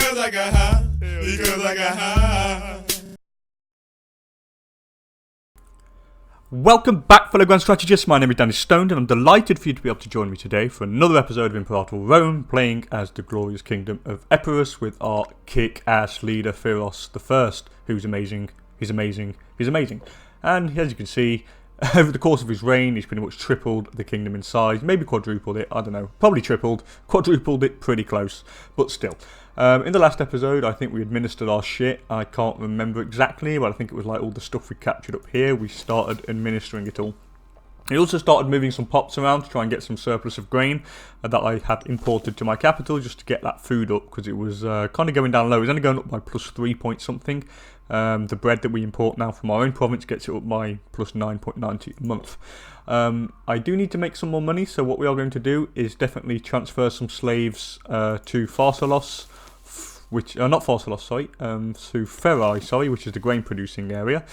Because I got high. Because I got high. Welcome back, fellow Grand Strategists. My name is DanIsStoned, and I'm delighted for you to be able to join me today for another episode of Imperator Rome, playing as the glorious kingdom of Epirus with our kick-ass leader, Pyrrhic Victory, who's amazing. He's amazing. He's amazing. And as you can see, over the course of his reign, he's pretty much tripled the kingdom in size, maybe quadrupled it, I don't know, probably tripled, quadrupled it, pretty close, but still. In the last episode, I think we administered our shit. I can't remember exactly, but I think it was like all the stuff we captured up here. We started administering it all. We also started moving some pops around to try and get some surplus of grain that I had imported to my capital just to get that food up, because it was kind of going down low. It was only going up by plus 3 point something. The bread that we import now from our own province gets it up by plus 9.90 a month. I do need to make some more money, so what we are going to do is definitely transfer some slaves to Pharsalos, not Pharsalos, sorry, to Ferrai, sorry, which is the grain producing area.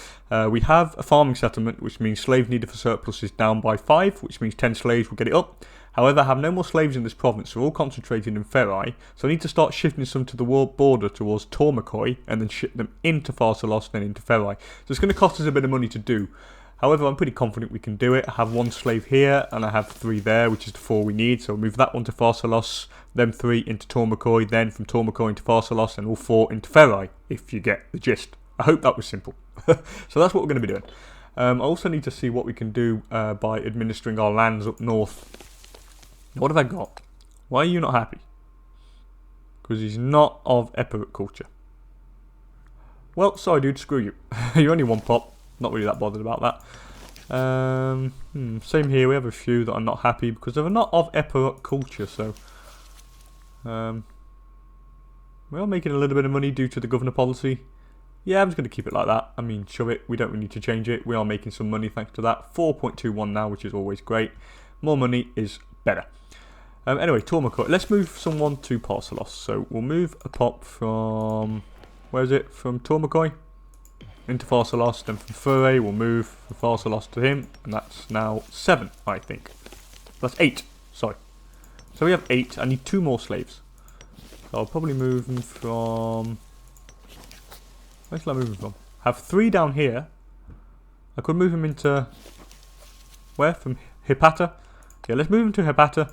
We have a farming settlement, which means slave needed for surplus is down by 5, which means 10 slaves will get it up. However, I have no more slaves in this province, so we're all concentrated in Ferrai, so I need to start shifting some to the border towards Tormakoi, and then ship them into Pharsalos, then into Ferrai. So it's going to cost us a bit of money to do. However, I'm pretty confident we can do it. I have 1 slave here, and I have 3 there, which is the 4 we need. So we'll move that one to Pharsalos, then 3 into Tormakoi, then from Tormakoi into Pharsalos, and all 4 into Ferrai, if you get the gist. I hope that was simple. So that's what we're going to be doing. I also need to see what we can do by administering our lands up north. What have I got? Why are you not happy? Because he's not of Epirot culture. Well, sorry dude, screw you. You're only 1 pop. Not really that bothered about that. Same here, we have a few that are not happy because they're not of Epirot culture, so we are making a little bit of money due to the governor policy. Yeah, I'm just going to keep it like that. I mean, shove it, we don't really need to change it. We are making some money thanks to that. 4.21 now, which is always great. More money is better. Anyway, Tormakoi. Let's move someone to Pharsalos. So we'll move a pop from, where is it? From Tormakoi into Pharsalos, then from Ferrai we'll move from Pharsalos to him, and that's now 7, I think. That's 8, sorry. So we have 8, I need 2 more slaves. So I'll probably move them from, where shall I move them from? I have 3 down here. I could move them into, where? From Hipata? Yeah, let's move them to Hipata.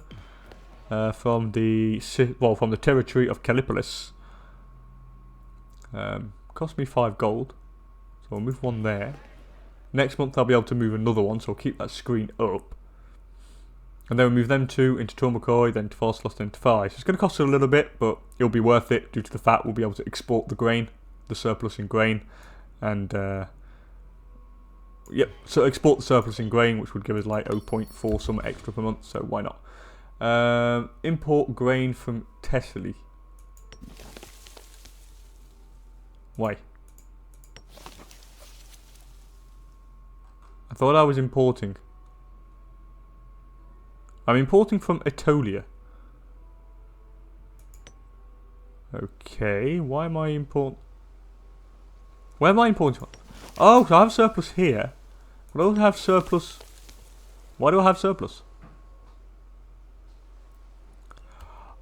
From the territory of Callipolis. Cost me 5 gold. So I'll move 1 there. Next month I'll be able to move another one, so I'll keep that screen up. And then we'll move them 2 into Tormakoi, then to Pharsalos, then to Ferrai. So it's going to cost us a little bit, but it'll be worth it due to the fact we'll be able to export the grain, the surplus in grain. And, yep, so export the surplus in grain, which would give us like 0.4 some extra per month, so why not? Import grain from Thessaly. Why? I thought I was importing. I'm importing from Aetolia. Okay, why am I importing? Where am I importing from? Oh, so I have surplus here. But I also have surplus. Why do I have surplus?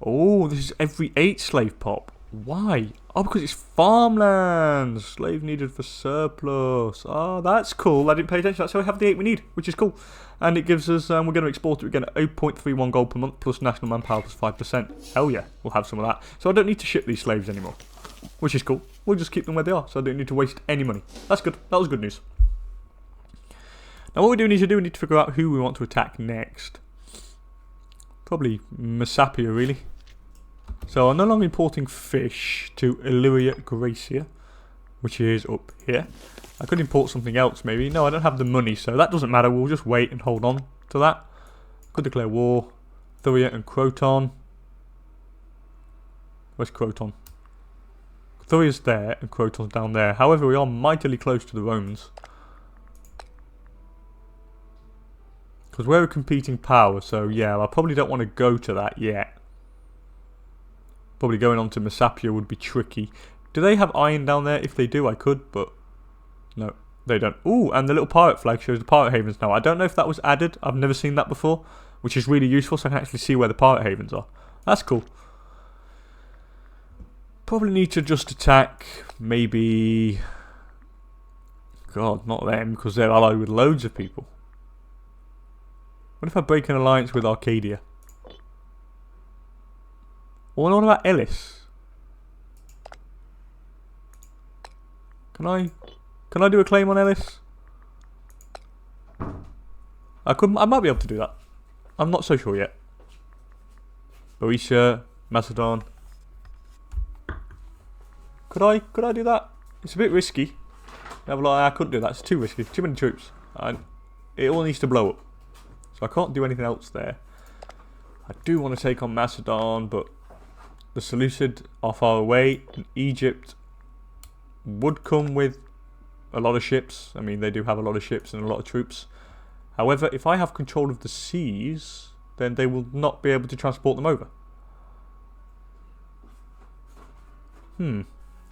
Oh, this is every 8 slave pop. Why? Oh, because it's farmlands. Slave needed for surplus. Oh, that's cool. I didn't pay attention. That's how we have the 8 we need, which is cool. And it gives us, we're going to export it again at 0.31 gold per month plus national manpower plus 5%. Hell yeah, we'll have some of that. So I don't need to ship these slaves anymore, which is cool. We'll just keep them where they are, so I don't need to waste any money. That's good. That was good news. Now what we do need to do, we need to figure out who we want to attack next. Probably Massalian, really. So I'm no longer importing fish to Illyria Gracia, which is up here. I could import something else maybe. No, I don't have the money, so that doesn't matter. We'll just wait and hold on to that. Could declare war. Thuria and Croton. Where's Croton? Thuria's there and Croton's down there. However, we are mightily close to the Romans. Because we're a competing power, so yeah, I probably don't want to go to that yet. Probably going on to Massalian would be tricky. Do they have iron down there? If they do, I could, but no, they don't. Ooh, and the little pirate flag shows the pirate havens now. I don't know if that was added. I've never seen that before, which is really useful, so I can actually see where the pirate havens are. That's cool. probably need to just attack maybe... God, not them, because they're allied with loads of people. What if I break an alliance with Arcadia? Or what about Ellis? Can I do a claim on Ellis? I might be able to do that. I'm not so sure yet. Boeotia, Macedon. Could I do that? It's a bit risky. I couldn't do that. It's too risky. Too many troops. It all needs to blow up. So I can't do anything else there. I do want to take on Macedon, but the Seleucid are far away. And Egypt would come with a lot of ships. I mean, they do have a lot of ships and a lot of troops. However, if I have control of the seas, then they will not be able to transport them over.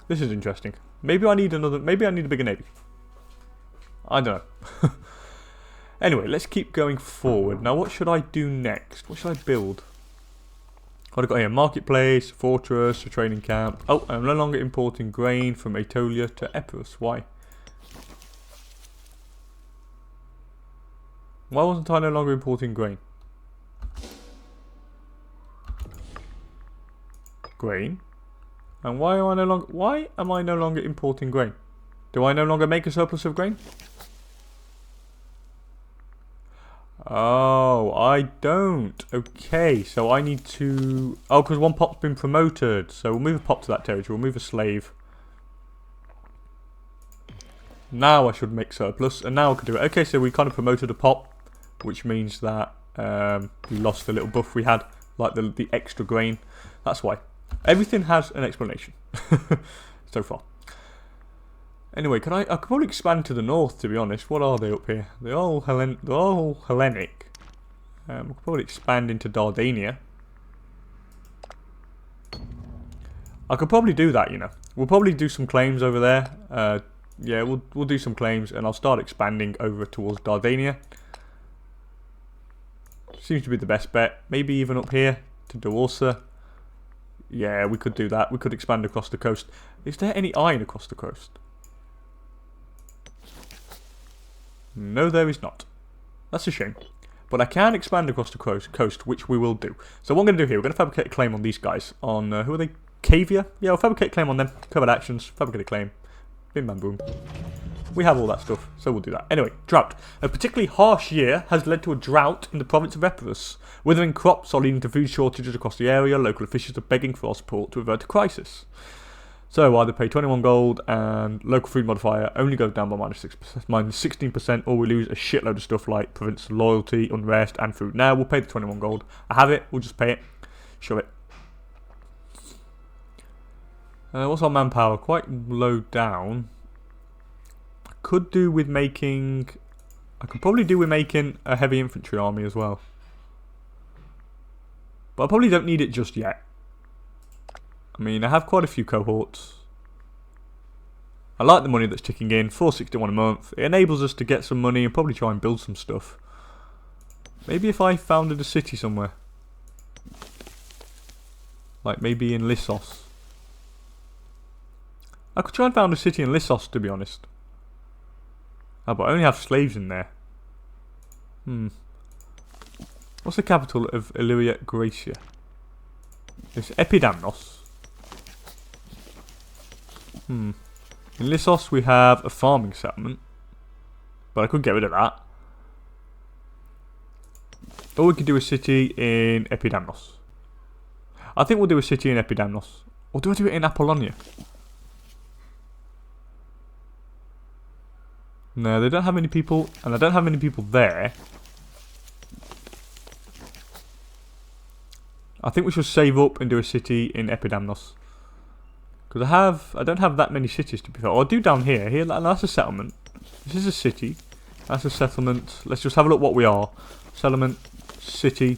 This is interesting. Maybe I need a bigger navy. I don't know. Anyway, let's keep going forward. Now, what should I do next? What should I build? What have I got here? Marketplace, fortress, a training camp. Oh, I'm no longer importing grain from Aetolia to Epirus. Why? Why wasn't I no longer importing grain? Grain? And why am I no longer importing grain? Do I no longer make a surplus of grain? Oh, I don't. Okay, so I need to... Oh, because one pop's been promoted. So we'll move a pop to that territory. We'll move a slave. Now I should make surplus. And now I can do it. Okay, so we kind of promoted a pop. Which means that we lost the little buff we had. Like the extra grain. That's why. Everything has an explanation. So far. Anyway, I could probably expand to the north, to be honest. What are they up here? They're all Hellenic. We could probably expand into Dardania. I could probably do that, you know. We'll probably do some claims over there. Yeah, we'll do some claims, and I'll start expanding over towards Dardania. Seems to be the best bet. Maybe even up here to Dorsa. Yeah, we could do that. We could expand across the coast. Is there any iron across the coast? No, there is not. That's a shame. But I can expand across the coast, which we will do. So what I'm going to do here, we're going to fabricate a claim on these guys. On, who are they? Cavia? Yeah, we'll fabricate a claim on them. Covered actions, fabricate a claim. Bim bam boom. We have all that stuff, so we'll do that. Anyway, drought. A particularly harsh year has led to a drought in the province of Epirus. Withering crops are leading to food shortages across the area. Local officials are begging for our support to avert a crisis. So either pay 21 gold and local food modifier only goes down by -16%, or we lose a shitload of stuff like provincial loyalty, unrest, and food. Now we'll pay the 21 gold. I have it, we'll just pay it. Shove it. What's our manpower? Quite low down. I could probably do with making a heavy infantry army as well. But I probably don't need it just yet. I mean, I have quite a few cohorts. I like the money that's ticking in, 461 a month. It enables us to get some money and probably try and build some stuff. Maybe if I founded a city somewhere. Like maybe in Lissos. I could try and found a city in Lissos, to be honest. Oh, but I only have slaves in there. What's the capital of Illyria Gracia? It's Epidamnos. In Lissos we have a farming settlement. But I could get rid of that. Or we could do a city in Epidamnos. I think we'll do a city in Epidamnos. Or do I do it in Apollonia? No, they don't have many people, and I don't have many people there. I think we should save up and do a city in Epidamnos. Because I don't have that many cities to be fair. Or I do down here. Here, that's a settlement. This is a city. That's a settlement. Let's just have a look what we are. Settlement, city,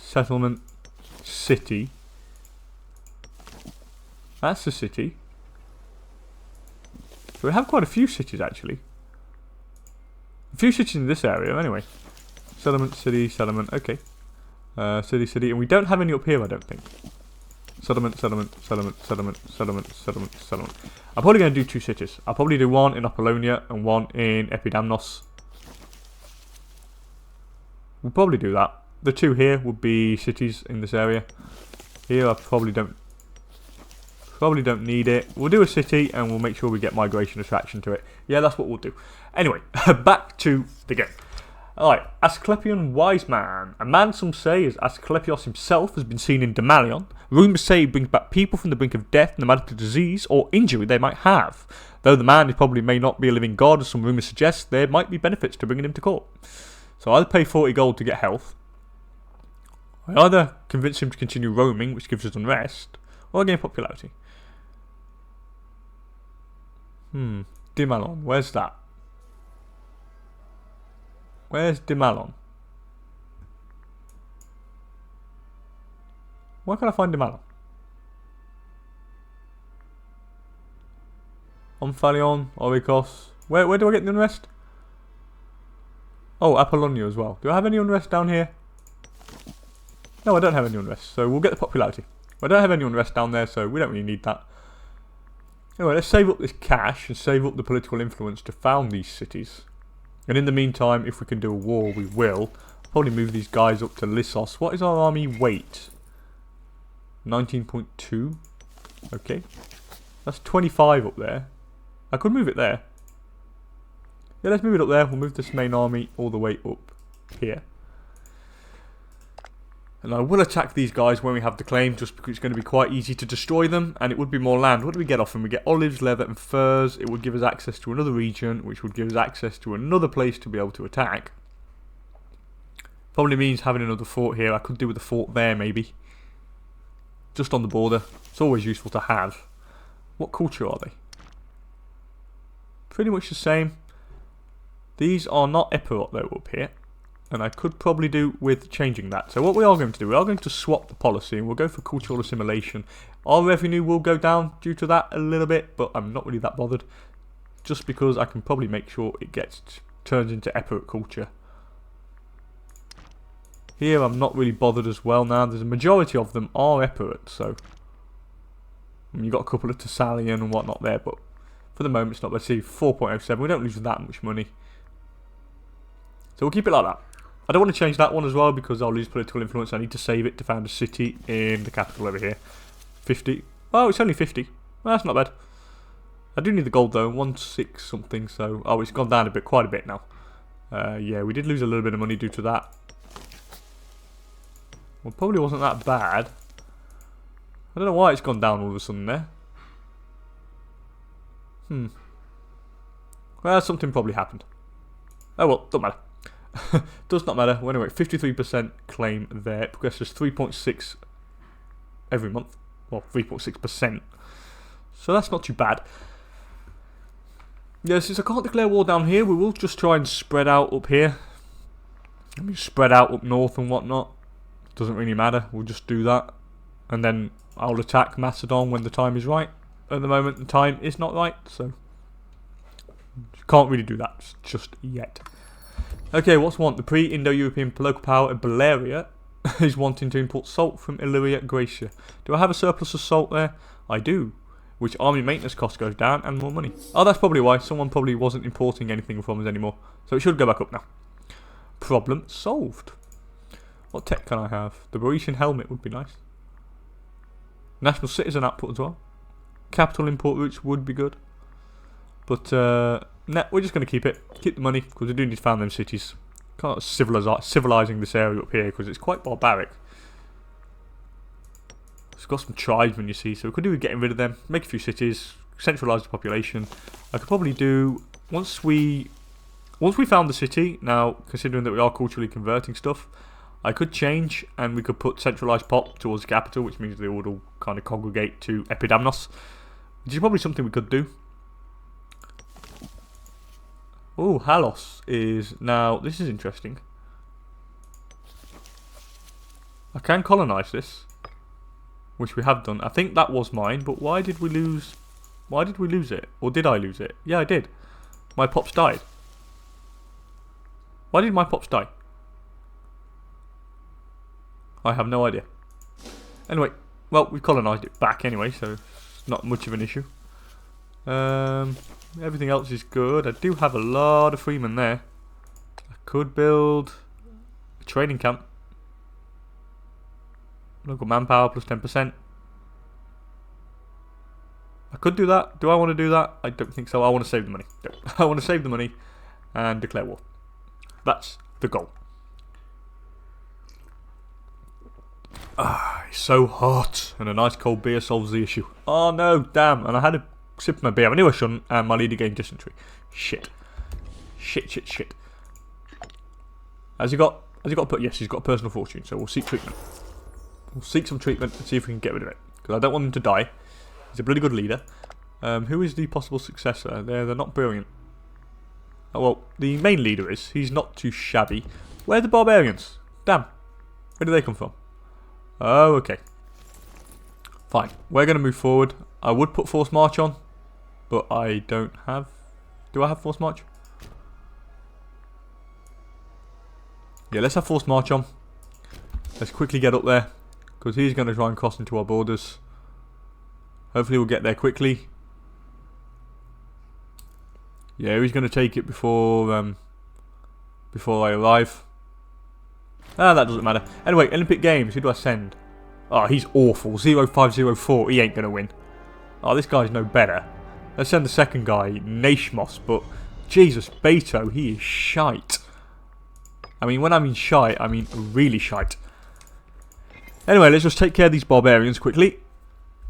settlement, city. That's a city. So we have quite a few cities actually. A few cities in this area anyway. Settlement, city, settlement, okay. City, city, and we don't have any up here I don't think. Settlement, settlement, settlement, settlement, settlement, settlement, settlement. I'm probably going to do 2 cities. I'll probably do one in Apollonia and one in Epidamnos. We'll probably do that. The 2 here would be cities in this area. Here I probably don't need it. We'll do a city and we'll make sure we get migration attraction to it. Yeah, that's what we'll do. Anyway, back to the game. Alright, Asclepion Wise Man. A man some say is Asclepios himself has been seen in Damalion. Rumours say he brings back people from the brink of death no matter the disease or injury they might have. Though the man probably may not be a living god, as some rumours suggest, there might be benefits to bringing him to court. So I'll pay 40 gold to get health. I either convince him to continue roaming, which gives us unrest, or I gain popularity. Dimalon, where's that? Where's Dimalon? Where can I find Dimalon? Omphalion, Orikos. Where do I get the unrest? Oh, Apollonia as well. Do I have any unrest down here? No, I don't have any unrest, so we'll get the popularity. I don't have any unrest down there, so we don't really need that. Anyway, let's save up this cash and save up the political influence to found these cities. And in the meantime, if we can do a war, we will. I'll probably move these guys up to Lissos. What is our army weight? 19.2. Okay. That's 25 up there. I could move it there. Yeah, let's move it up there. We'll move this main army all the way up here. And I will attack these guys when we have the claim, just because it's going to be quite easy to destroy them, and it would be more land. What do we get off them? We get olives, leather and furs. It would give us access to another region, which would give us access to another place to be able to attack. Probably means having another fort here. I could do with a fort there, maybe. Just on the border. It's always useful to have. What culture are they? Pretty much the same. These are not Epirot though up here. And I could probably do with changing that. So what we are going to do, we are going to swap the policy and we'll go for cultural assimilation. Our revenue will go down due to that a little bit, but I'm not really that bothered. Just because I can probably make sure it turns into Epirot culture. Here I'm not really bothered as well now. There's a majority of them are Epirot, so you've got a couple of Massalian and whatnot there, but for the moment it's not. Let's see, 4.07. We don't lose that much money. So we'll keep it like that. I don't want to change that one as well because I'll lose political influence. I need to save it to found a city in the capital over here. 50. Oh, it's only 50. Well, that's not bad. I do need the gold though. 1.6 something. So, oh, it's gone down quite a bit now. Yeah, we did lose a little bit of money due to that. Well, probably wasn't that bad. I don't know why it's gone down all of a sudden there. Well, something probably happened. Oh well, don't matter. Does not matter. Well, anyway, 53% claim there. It progresses 3.6 every month. Well, 3.6%. So that's not too bad. Yeah, since I can't declare war down here, we will just try and spread out up here. I mean, spread out up north and whatnot. Doesn't really matter. We'll just do that. And then I'll attack Macedon when the time is right. At the moment, the time is not right, so can't really do that just yet. Okay, what's one? The pre-Indo-European local power of Balearia is wanting to import salt from Illyria Graecia. Do I have a surplus of salt there? I do. Which army maintenance cost goes down and more money. Oh, that's probably why. Someone probably wasn't importing anything from us anymore. So it should go back up now. Problem solved. What tech can I have? The Boeotian helmet would be nice. National citizen output as well. Capital import routes would be good. But, nah, we're just going to keep it. Keep the money, because we do need to found them cities. Can't civilizing this area up here, because it's quite barbaric. It's got some tribesmen, you see, so we could do with getting rid of them. Make a few cities, centralise the population. I could probably do, once we found the city, now, considering that we are culturally converting stuff, I could change, and we could put centralised pop towards the capital, which means they would all kind of congregate to Epidamnos, which is probably something we could do. Oh, Halos is now... This is interesting. I can colonise this, which we have done. I think that was mine, but why did we lose... Why did we lose it? Or did I lose it? Yeah, I did. My pops died. Why did my pops die? I have no idea. Anyway, Well, we colonised it back anyway, so it's not much of an issue. Everything else is good. I do have a lot of freemen there. I could build a training camp. Local manpower plus 10%. I could do that. Do I want to do that? I don't think so. I want to save the money. I want to save the money and declare war. That's the goal. Ah, it's so hot, and a nice cold beer solves the issue. Oh no, damn! And I had a sip of my beer. I knew I shouldn't, and my leader gained dysentery. Shit. Shit. Has he got yes, he's got a personal fortune, so we'll seek treatment. We'll seek some treatment and see if we can get rid of it. Because I don't want him to die. He's a bloody good leader. Who is the possible successor? They're not brilliant. Oh, well, the main leader is. He's not too shabby. Where are the barbarians? Damn. Where do they come from? Oh, okay. Fine. We're going to move forward. I would put forced march on, but I don't have... Do I have forced march? Yeah, let's have forced march on. Let's quickly get up there, because he's going to try and cross into our borders. Hopefully we'll get there quickly. Yeah, he's going to take it before I arrive. Ah, that doesn't matter. Anyway, Olympic Games, who do I send? Oh, he's awful. 0504, he ain't going to win. Oh, this guy's no better. Let's send the second guy, Nashmos, but Jesus, Beto, he is shite. I mean, when I mean shite, I mean really shite. Anyway, let's just take care of these barbarians quickly.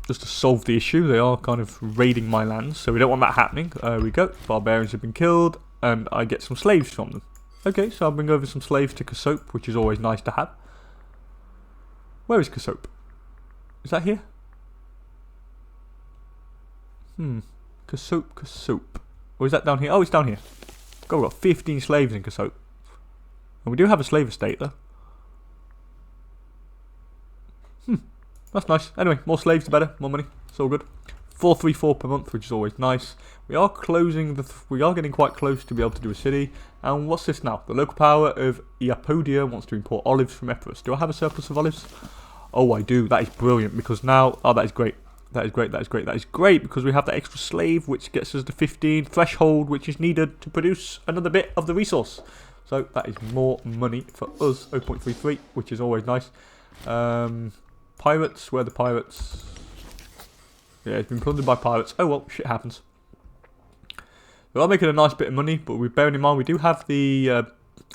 Just to solve the issue. They are kind of raiding my lands, so we don't want that happening. There we go. Barbarians have been killed, and I get some slaves from them. Okay, so I'll bring over some slaves to Casope, which is always nice to have. Where is Casope? Is that here? Casope. Or is that down here? Oh, it's down here. God, we've got 15 slaves in Casope. And we do have a slave estate, though. That's nice. Anyway, more slaves the better. More money. It's all good. 434 per month, which is always nice. We are closing we are getting quite close to be able to do a city. And what's this now? The local power of Iapodia wants to import olives from Epirus. Do I have a surplus of olives? Oh, I do. That is brilliant because now... Oh, that is great. That is great because we have that extra slave, which gets us to 15 threshold, which is needed to produce another bit of the resource. So that is more money for us. 0.33, which is always nice. Pirates, where are the pirates? Yeah, it's been plundered by pirates. Oh well, shit happens. We are making a nice bit of money, but we're bearing in mind we do have the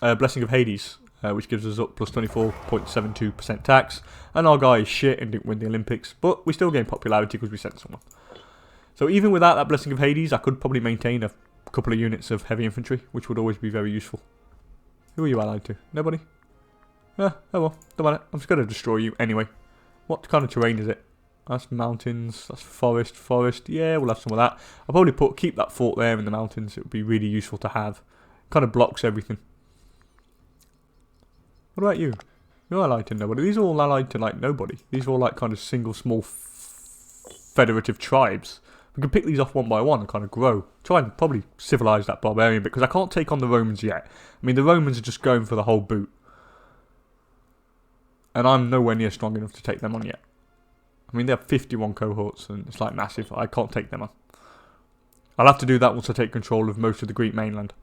Blessing of Hades, which gives us up plus 24.72% tax. And our guy is shit and didn't win the Olympics, but we still gain popularity because we sent someone. So even without that Blessing of Hades, I could probably maintain a couple of units of heavy infantry, which would always be very useful. Who are you allied to? Nobody? Oh well, don't matter. I'm just going to destroy you anyway. What kind of terrain is it? That's mountains, that's forest. Yeah, we'll have some of that. I'll probably keep that fort there in the mountains. It would be really useful to have. Kind of blocks everything. What about you? You're allied to nobody. These are all allied to like nobody. These are all like kind of single small federative tribes. We can pick these off one by one and kind of grow. Try and probably civilise that barbarian bit because I can't take on the Romans yet. I mean, the Romans are just going for the whole boot. And I'm nowhere near strong enough to take them on yet. I mean, they have 51 cohorts and it's like massive. I can't take them on. I'll have to do that once I take control of most of the Greek mainland.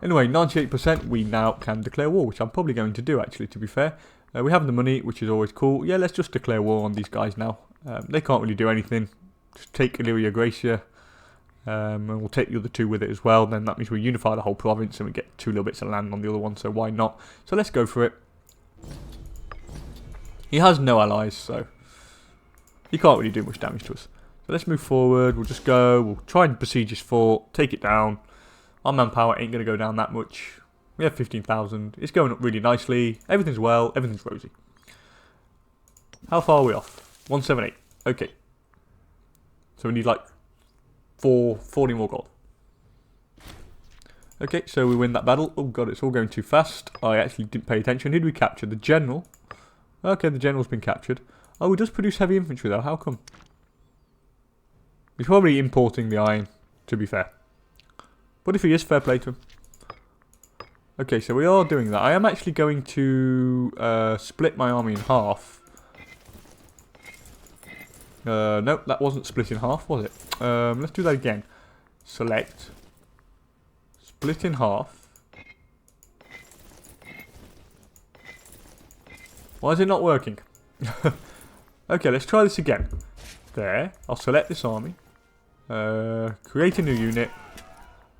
Anyway, 98%, we now can declare war, which I'm probably going to do actually, to be fair. We have the money, which is always cool. Yeah, let's just declare war on these guys now. They can't really do anything. Just take Illyria Gracia. And we'll take the other two with it as well. Then that means we unify the whole province and we get 2 little bits of land on the other one, so why not? So let's go for it. He has no allies, so he can't really do much damage to us. So let's move forward. We'll just go. We'll try and besiege his fort. Take it down. Our manpower ain't going to go down that much. We have 15,000. It's going up really nicely. Everything's well. Everything's rosy. How far are we off? 178. Okay. So we need like 40 more gold. Okay, so we win that battle. Oh god, it's all going too fast. I actually didn't pay attention. Who did we capture? The general. Okay, the general's been captured. Oh, he does produce heavy infantry though. How come? He's probably importing the iron, to be fair. But if he is, fair play to him. Okay, so we are doing that. I am actually going to split my army in half No, that wasn't split in half, was it? Let's do that again. Select. Split in half. Why is it not working? Okay, let's try this again. There. I'll select this army. Create a new unit.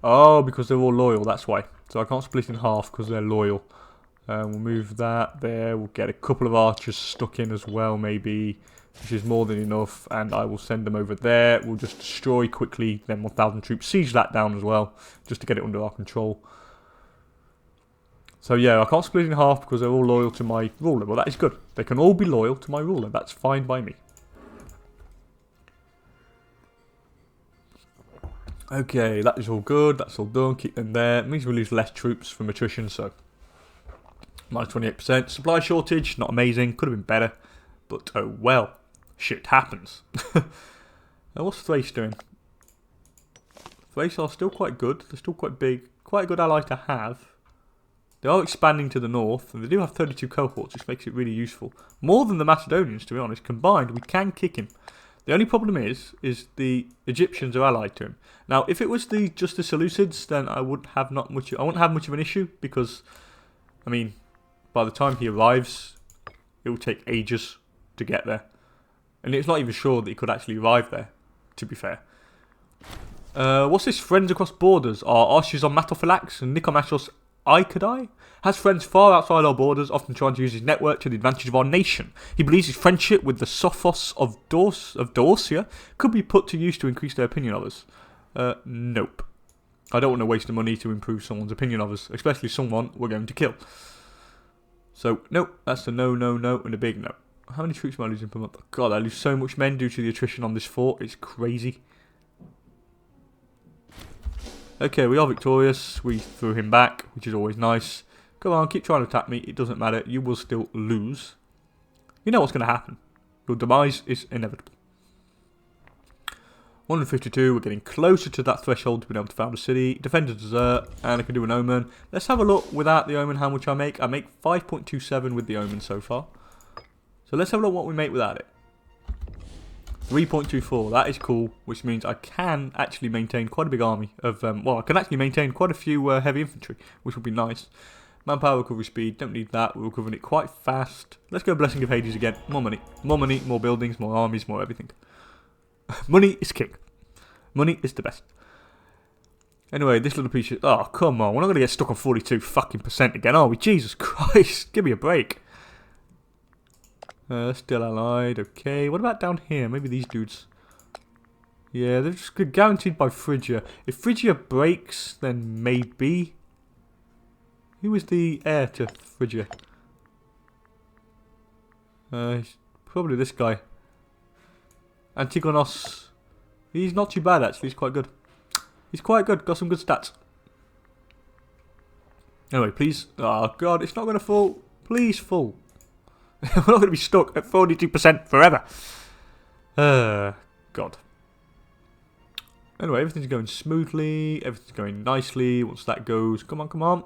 Oh, because they're all loyal, that's why. So I can't split in half because they're loyal. We'll move that there. We'll get a couple of archers stuck in as well, maybe, which is more than enough. And I will send them over there. We'll just destroy quickly them 1,000 troops. Siege that down as well, just to get it under our control. So yeah, I can't split in half because they're all loyal to my ruler. Well, that is good. They can all be loyal to my ruler. That's fine by me. Okay, that is all good. That's all done. Keep them there. It means we lose less troops from attrition, so minus 28%. Supply shortage, not amazing. Could have been better, but oh well. Shit happens. What's Thrace doing? Thrace are still quite good. They're still quite big. Quite a good ally to have. They are expanding to the north, and they do have 32 cohorts, which makes it really useful. More than the Macedonians, to be honest. Combined, we can kick him. The only problem is the Egyptians are allied to him. Now, if it was just the Seleucids, then I wouldn't have much of an issue, because, I mean, by the time he arrives, it will take ages to get there. And it's not even sure that he could actually arrive there, to be fair. What's this? Friends across borders are Archers on Matophylax and Nikomachos Aikadai. Has friends far outside our borders, often trying to use his network to the advantage of our nation. He believes his friendship with the Sophos of Dorsia could be put to use to increase their opinion of us. Nope. I don't want to waste the money to improve someone's opinion of us, especially someone we're going to kill. So, nope, that's a no, no, no, and a big no. How many troops am I losing per month? God, I lose so much men due to the attrition on this fort. It's crazy. Okay, we are victorious. We threw him back, which is always nice. Come on, keep trying to attack me. It doesn't matter. You will still lose. You know what's going to happen. Your demise is inevitable. 152, we're getting closer to that threshold to being able to found a city. Defend a desert, and I can do an omen. Let's have a look without the omen how much I make. I make 5.27 with the omen so far. So let's have a look what we make without it. 3.24, that is cool, which means I can actually maintain quite a big army of, well, I can actually maintain quite a few heavy infantry, which would be nice. Manpower, recovery speed, don't need that, we're recovering it quite fast. Let's go Blessing of Hades again, more money, more buildings, more armies, more everything. Money is king. Money is the best. Anyway, this little piece of, oh, come on, we're not going to get stuck on 42 fucking % again, are we? Jesus Christ, give me a break. Still allied, okay. What about down here? Maybe these dudes. Yeah, they're just guaranteed by Phrygia. If Phrygia breaks, then maybe. Who is the heir to Phrygia? Probably this guy. Antigonos. He's not too bad, actually. He's quite good. He's quite good. Got some good stats. Anyway, please. Oh, God, it's not going to fall. Please fall. We're not going to be stuck at 42% forever. God. Anyway, everything's going smoothly. Everything's going nicely. Once that goes, come on, come on.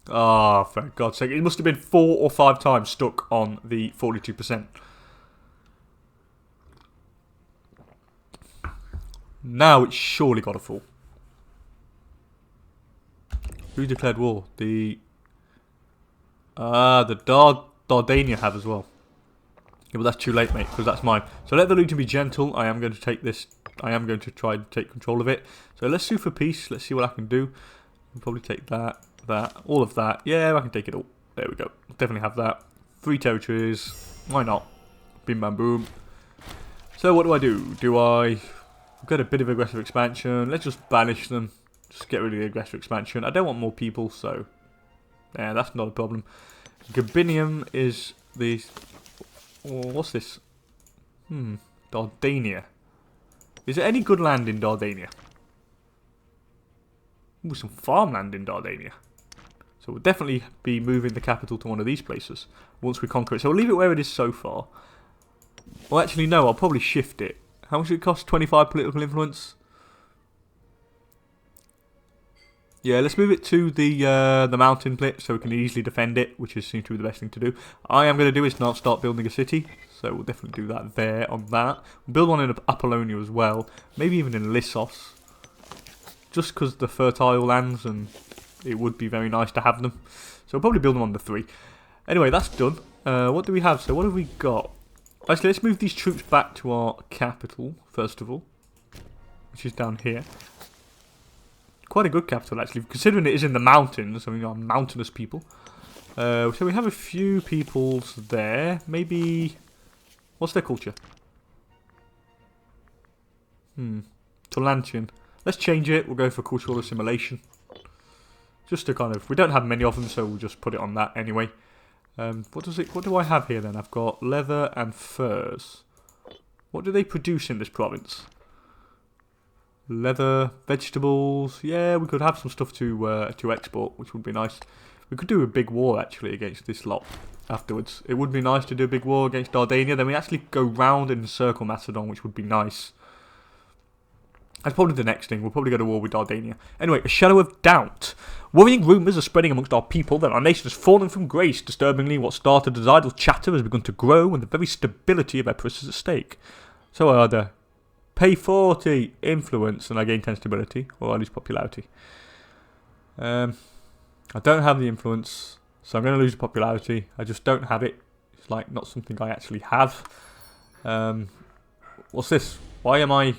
Ah, oh, for God's sake. It must have been 4 or 5 times stuck on the 42%. Now it's surely got to fall. Who declared war? The Dardania have as well. Yeah, but that's too late, mate, because that's mine. So let the looting be gentle. I am going to take this. I am going to try and take control of it. So let's sue for peace. Let's see what I can do. I'll probably take that, all of that. Yeah, I can take it all. There we go. Definitely have that. 3 territories. Why not? Bim bam boom. So what do? Do I get a bit of aggressive expansion? Let's just banish them. Just get rid of the aggressive expansion. I don't want more people, so yeah, that's not a problem. Gabinium is the... Oh, what's this? Dardania. Is there any good land in Dardania? Ooh, some farmland in Dardania. So we'll definitely be moving the capital to one of these places once we conquer it. So we'll leave it where it is so far. Well, actually, no, I'll probably shift it. How much did it cost? 25 political influence? Yeah, let's move it to the mountain bit so we can easily defend it, which seems to be the best thing to do. I am going to do is not start building a city. So we'll definitely do that there on that. We'll build one in Apollonia as well. Maybe even in Lissos. Just because the fertile lands and it would be very nice to have them. So we'll probably build them on the 3. Anyway, that's done. What do we have? So what have we got? Actually, let's move these troops back to our capital, first of all. Which is down here. Quite a good capital, actually. Considering it is in the mountains. I mean, we are mountainous people. So we have a few peoples there. Maybe... What's their culture? Tolantian. Let's change it. We'll go for cultural assimilation. Just to kind of... We don't have many of them, so we'll just put it on that anyway. What do I have here then? I've got leather and furs. What do they produce in this province? Leather, vegetables. Yeah, we could have some stuff to export, which would be nice. We could do a big war actually against this lot afterwards. It would be nice to do a big war against Dardania. Then we actually go round and encircle Macedon, which would be nice. That's probably the next thing. We'll probably go to war with Dardania. Anyway, a shadow of doubt. Worrying rumours are spreading amongst our people that our nation has fallen from grace. Disturbingly, what started as idle chatter has begun to grow, and the very stability of Epirus is at stake. So I either pay 40 influence and I gain 10 stability, or I lose popularity. I don't have the influence, so I'm going to lose the popularity. I just don't have it. It's like not something I actually have. What's this? Why have I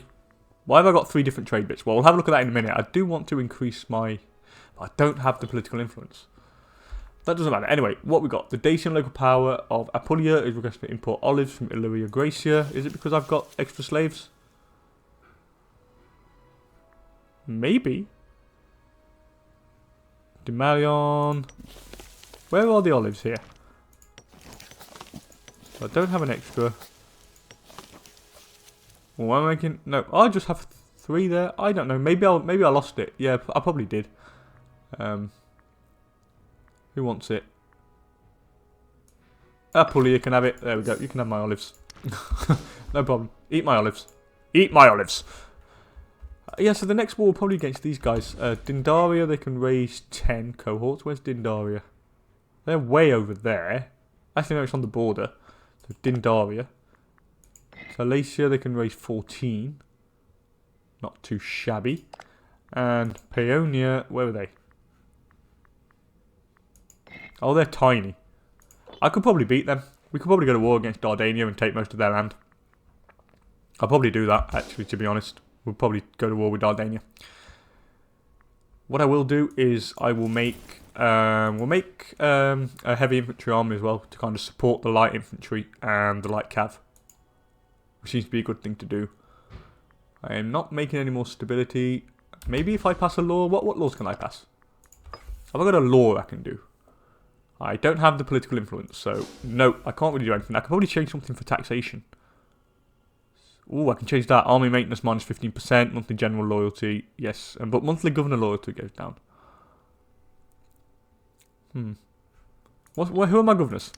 got 3 different trade bits? Well, we'll have a look at that in a minute. I do want to increase my... I don't have the political influence. That doesn't matter. Anyway, what we got? The Dacian local power of Apulia is requesting to import olives from Illyria Gracia. Is it because I've got extra slaves? Maybe. Demalion. Where are the olives here? I don't have an extra. Well, am I making? No, I just have 3 there. I don't know. Maybe I lost it. Yeah, I probably did. Who wants it? Apulia can have it. There we go. You can have my olives. No problem. Eat my olives. Eat my olives. Yeah, so the next war will probably against these guys. Dindaria, they can raise 10 cohorts. Where's Dindaria? They're way over there. Actually, no, it's on the border. So Dindaria. Salacia, they can raise 14. Not too shabby. And Paeonia, where are they? Oh, they're tiny. I could probably beat them. We could probably go to war against Dardania and take most of their land. I'll probably do that, actually, to be honest. We'll probably go to war with Dardania. What I will do is I will make a heavy infantry army as well to kind of support the light infantry and the light cav, which seems to be a good thing to do. I am not making any more stability. Maybe if I pass a law, what laws can I pass? Have I got a law I can do? I don't have the political influence, so no, I can't really do anything. I could probably change something for taxation. Ooh, I can change that. Army maintenance minus 15%, monthly general loyalty, yes, but monthly governor loyalty goes down. Who are my governors?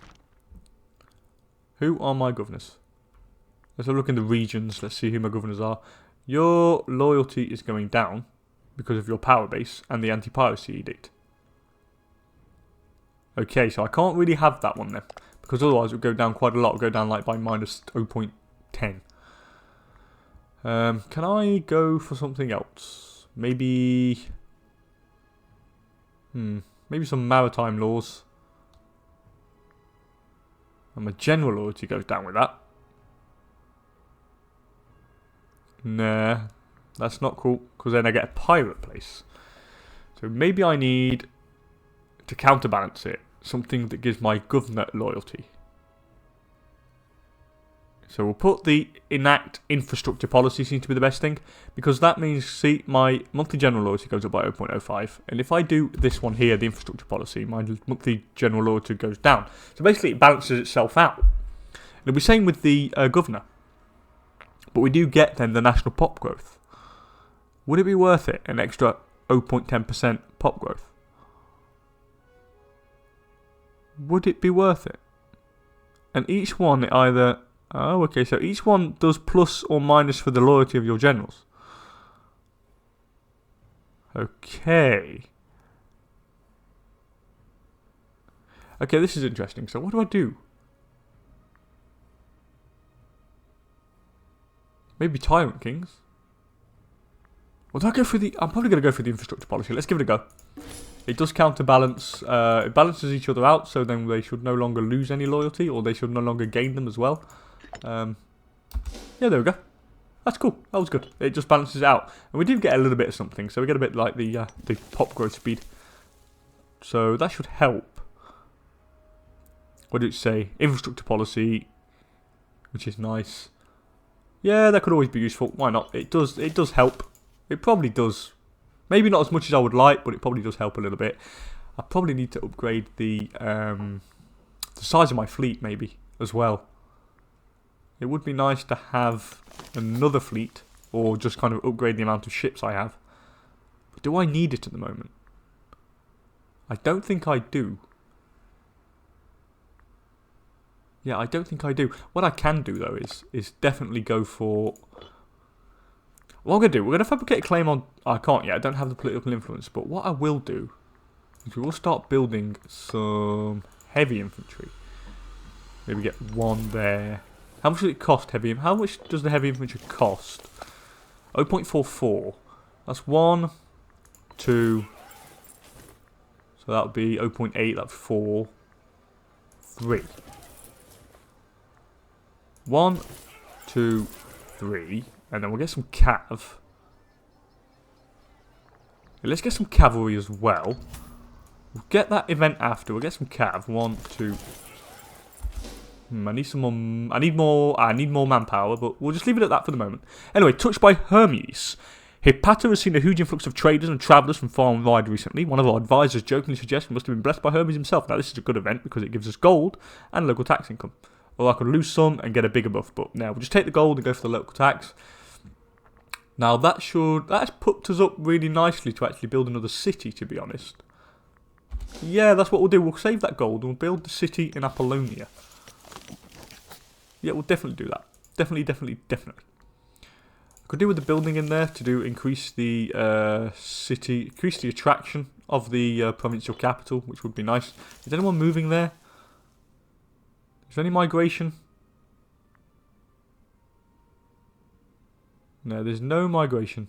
Who are my governors? Let's have a look in the regions. Let's see who my governors are. Your loyalty is going down because of your power base and the anti-piracy edict. Okay, so I can't really have that one then, because otherwise it would go down quite a lot. It would go down like by minus 0.10. Can I go for something else? Maybe... maybe some maritime laws. And my general loyalty goes down with that. Nah, that's not cool, because then I get a pirate place. So maybe I need to counterbalance it, something that gives my governor loyalty. So we'll put the enact infrastructure policy, seems to be the best thing, because that means, see, my monthly general loyalty goes up by 0.05, and if I do this one here, the infrastructure policy, my monthly general loyalty goes down. So basically it balances itself out. It'll be same with the governor, but we do get then the national pop growth. Would it be worth it, an extra 0.10% pop growth? Would it be worth it? And each one either... Oh, okay, so each one does plus or minus for the loyalty of your generals. Okay. Okay, this is interesting. So what do I do? Maybe Tyrant Kings. Well, do I go for the... I'm probably going to go for the infrastructure policy. Let's give it a go. It does counterbalance. It balances each other out, so then they should no longer lose any loyalty, or they should no longer gain them as well. Yeah, there we go. That's cool. That was good. It just balances it out. And we did get a little bit of something, so we get a bit like the pop growth speed. So that should help. What did it say? Infrastructure policy, which is nice. Yeah, that could always be useful. Why not? It does help. It probably does. Maybe not as much as I would like, but it probably does help a little bit. I probably need to upgrade the size of my fleet, maybe, as well. It would be nice to have another fleet, or just kind of upgrade the amount of ships I have. But do I need it at the moment? I don't think I do. Yeah, I don't think I do. What I can do, though, is definitely go for... What I'm going to do, we're going to fabricate a claim on... I can't yet, I don't have the political influence. But what I will do is we will start building some heavy infantry. Maybe get one there. How much does it cost, heavy? How much does the heavy infantry cost? 0.44. That's 1, 2. So that would be 0.8, that's 4, 3. 1, 2, 3. And then we'll get some cav. Let's get some cavalry as well. We'll get that event after. We'll get some cav. 1, 2. I need some more. I need more manpower, but we'll just leave it at that for the moment. Anyway, touched by Hermes. Imperator has seen a huge influx of traders and travellers from far and wide recently. One of our advisors jokingly suggests we must have been blessed by Hermes himself. Now, this is a good event because it gives us gold and local tax income. Or I could lose some and get a bigger buff, but now we'll just take the gold and go for the local tax. Now, that's put us up really nicely to actually build another city, to be honest. Yeah, that's what we'll do. We'll save that gold and we'll build the city in Apollonia. Yeah, we'll definitely do that. Definitely. Could do with the building in there to increase the city, increase the attraction of the provincial capital, which would be nice. Is anyone moving there? Is there any migration? No, there's no migration.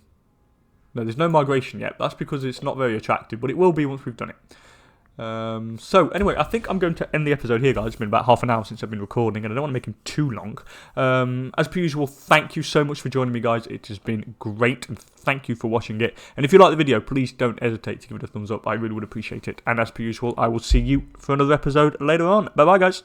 No, there's no migration yet. That's because it's not very attractive, but it will be once we've done it. So, anyway, I think I'm going to end the episode here, guys. It's been about half an hour since I've been recording, and I don't want to make them too long. As per usual, thank you so much for joining me, guys. It has been great, and thank you for watching it. And if you like the video, please don't hesitate to give it a thumbs up. I really would appreciate it. And as per usual, I will see you for another episode later on. Bye-bye, guys.